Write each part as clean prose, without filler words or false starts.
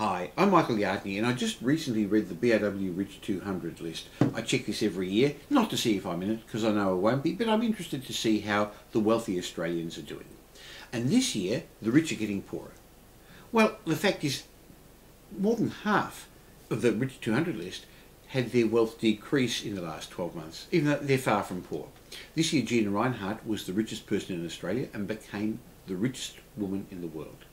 Hi, I'm Michael Yardney and I just recently read the BRW Rich 200 list. I check this every year, not to see if I'm in it, because I know I won't be, but I'm interested to see how the wealthy Australians are doing. And this year, the rich are getting poorer. Well, the fact is, more than half of the Rich 200 list had their wealth decrease in the last 12 months, even though they're far from poor. This year, Gina Rinehart was the richest person in Australia and became the richest woman in the world.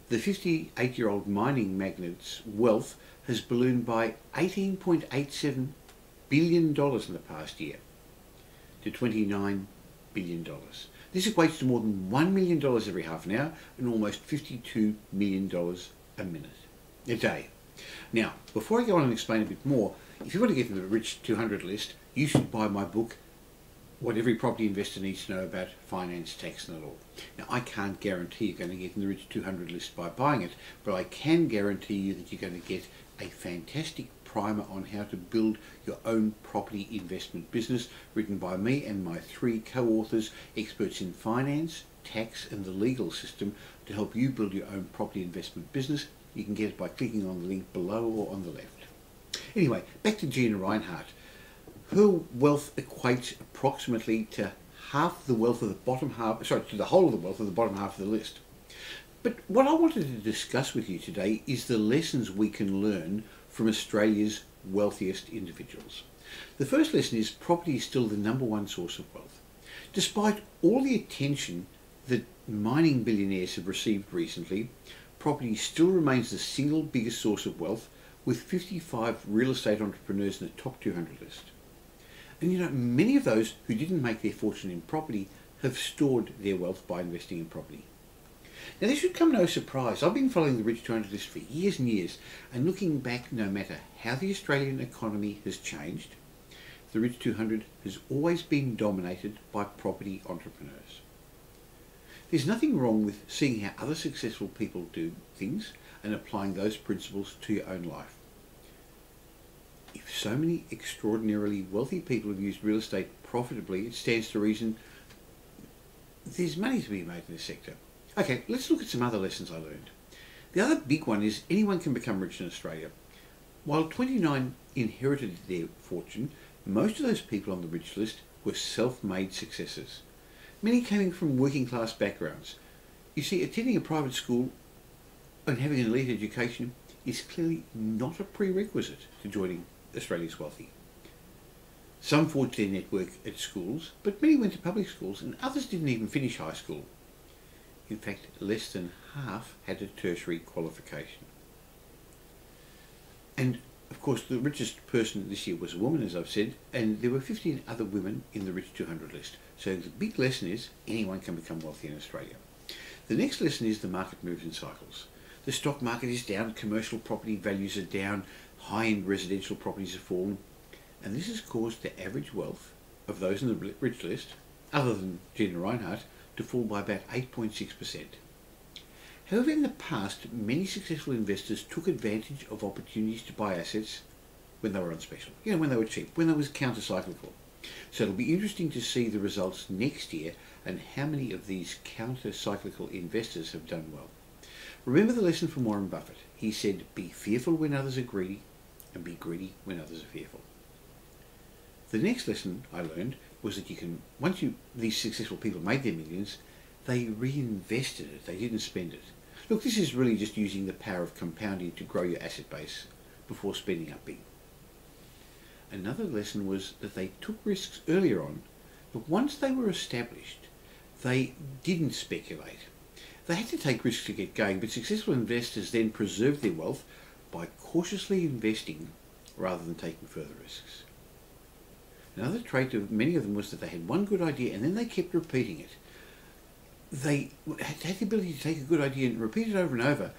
The 58-year-old mining magnate's wealth has ballooned by $18.87 billion in the past year to $29 billion. This equates to more than $1 million every half an hour and almost $52 million a day. Now, before I go on and explain a bit more, if you want to get in the Rich 200 list, you should buy my book, What Every Property Investor Needs to Know About Finance, Tax and the Law. Now, I can't guarantee you're going to get in the Rich 200 list by buying it, but I can guarantee you that you're going to get a fantastic primer on how to build your own property investment business, written by me and my 3 co-authors, experts in finance, tax and the legal system, to help you build your own property investment business. You can get it by clicking on the link below or on the left. Anyway, back to Gina Rinehart. Her wealth equates approximately to half the wealth of the bottom half, to the whole of the wealth of the bottom half of the list. But what I wanted to discuss with you today is the lessons we can learn from Australia's wealthiest individuals. The first lesson is property is still the #1 source of wealth. Despite all the attention that mining billionaires have received recently, property still remains the single biggest source of wealth, with 55 real estate entrepreneurs in the top 200 list. And you know, many of those who didn't make their fortune in property have stored their wealth by investing in property. Now, this should come no surprise. I've been following the Rich 200 list for years and years, and looking back, no matter how the Australian economy has changed, the Rich 200 has always been dominated by property entrepreneurs. There's nothing wrong with seeing how other successful people do things and applying those principles to your own life. If so many extraordinarily wealthy people have used real estate profitably, it stands to reason there's money to be made in this sector. Okay, let's look at some other lessons I learned. The other big one is anyone can become rich in Australia. While 29 inherited their fortune, most of those people on the rich list were self-made successes. Many came from working class backgrounds. You see, attending a private school and having an elite education is clearly not a prerequisite to joining Australia's wealthy. Some forged their network at schools, but many went to public schools and others didn't even finish high school. In fact, less than half had a tertiary qualification. And of course, the richest person this year was a woman, as I've said, and there were 15 other women in the Rich 200 list. So the big lesson is anyone can become wealthy in Australia. The next lesson is the market moves in cycles. The stock market is down, commercial property values are down, high-end residential properties have fallen, and this has caused the average wealth of those in the rich list, other than Gina Rinehart, to fall by about 8.6%. However, in the past, many successful investors took advantage of opportunities to buy assets when they were on special, when they were cheap, when they was counter-cyclical. So it'll be interesting to see the results next year and how many of these counter-cyclical investors have done well. Remember the lesson from Warren Buffett. He said, be fearful when others are greedy and be greedy when others are fearful. The next lesson I learned was that these successful people made their millions, they reinvested it, they didn't spend it. Look, this is really just using the power of compounding to grow your asset base before spending up big. Another lesson was that they took risks earlier on, but once they were established, they didn't speculate. They had to take risks to get going, but successful investors then preserved their wealth by cautiously investing rather than taking further risks. Another trait of many of them was that they had one good idea and then they kept repeating it. They had the ability to take a good idea and repeat it over and over.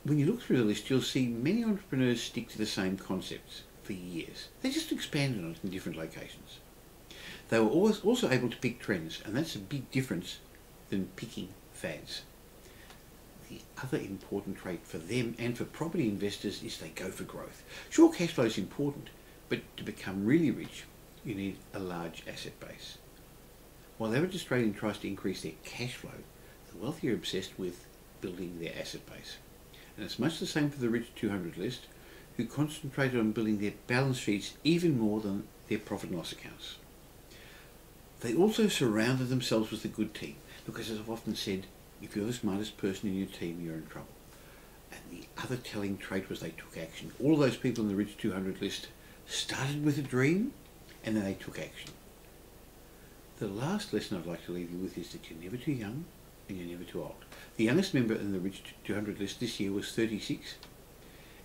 When you look through the list, you'll see many entrepreneurs stick to the same concepts for years. They just expanded on it in different locations. They were also able to pick trends, and that's a big difference than picking fads. The other important trait for them and for property investors is they go for growth. Sure, cash flow is important, but to become really rich, you need a large asset base. While the average Australian tries to increase their cash flow, the wealthy are obsessed with building their asset base. And it's much the same for the Rich 200 list, who concentrated on building their balance sheets even more than their profit and loss accounts. They also surrounded themselves with a good team, because as I've often said, if you're the smartest person in your team, you're in trouble. And the other telling trait was they took action. All of those people in the Rich 200 list started with a dream, and then they took action. The last lesson I'd like to leave you with is that you're never too young and you're never too old. The youngest member in the Rich 200 list this year was 36,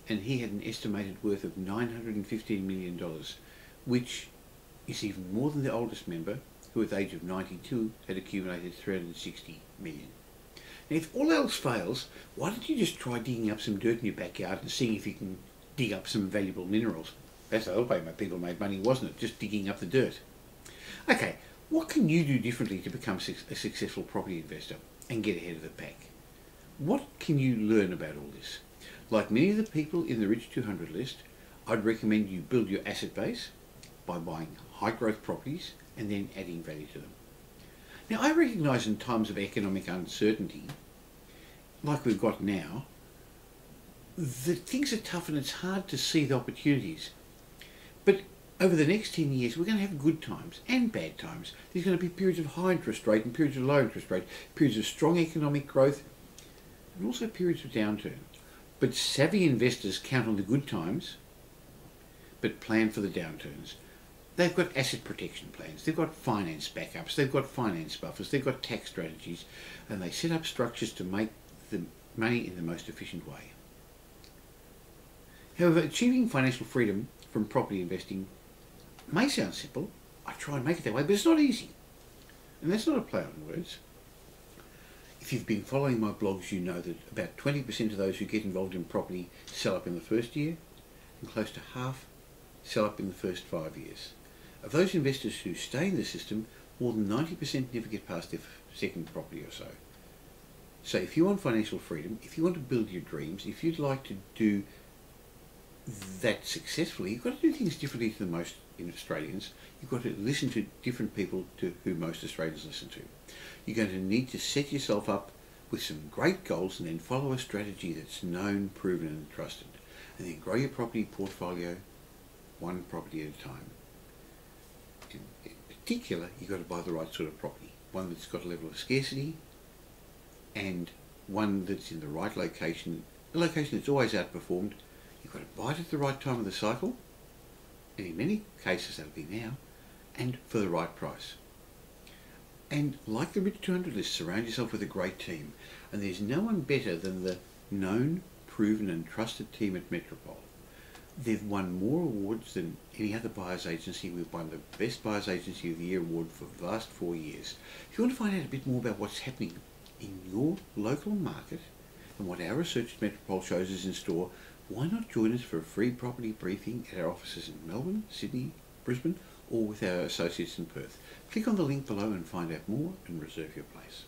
and he had an estimated worth of $915 million, which is even more than the oldest member, who at the age of 92 had accumulated $360 million. Now, if all else fails, why don't you just try digging up some dirt in your backyard and seeing if you can dig up some valuable minerals? That's the other way my people made money, wasn't it? Just digging up the dirt. Okay, what can you do differently to become a successful property investor and get ahead of the pack? What can you learn about all this? Like many of the people in the Rich 200 list, I'd recommend you build your asset base by buying high growth properties and then adding value to them. Now, I recognise in times of economic uncertainty, like we've got now, that things are tough and it's hard to see the opportunities. But over the next 10 years, we're going to have good times and bad times. There's going to be periods of high interest rate and periods of low interest rate, periods of strong economic growth, and also periods of downturn. But savvy investors count on the good times, but plan for the downturns. They've got asset protection plans, they've got finance backups, they've got finance buffers, they've got tax strategies, and they set up structures to make the money in the most efficient way. However, achieving financial freedom from property investing may sound simple. I try and make it that way, but it's not easy. And that's not a play on words. If you've been following my blogs, you know that about 20% of those who get involved in property sell up in the first year, and close to half sell up in the first 5 years. Of those investors who stay in the system, more than 90% never get past their second property or so. So if you want financial freedom, if you want to build your dreams, if you'd like to do that successfully, you've got to do things differently to most Australians. You've got to listen to different people to who most Australians listen to. You're going to need to set yourself up with some great goals and then follow a strategy that's known, proven and trusted. And then grow your property portfolio one property at a time. In particular, you've got to buy the right sort of property. One that's got a level of scarcity and one that's in the right location, a location that's always outperformed. You've got to buy it at the right time of the cycle, and in many cases that'll be now, and for the right price. And like the Rich 200 list, surround yourself with a great team. And there's no one better than the known, proven and trusted team at Metropole. They've won more awards than any other buyer's agency. We've won the Best Buyer's Agency of the Year award for the last 4 years. If you want to find out a bit more about what's happening in your local market and what our research at Metropole shows is in store, why not join us for a free property briefing at our offices in Melbourne, Sydney, Brisbane, or with our associates in Perth. Click on the link below and find out more and reserve your place.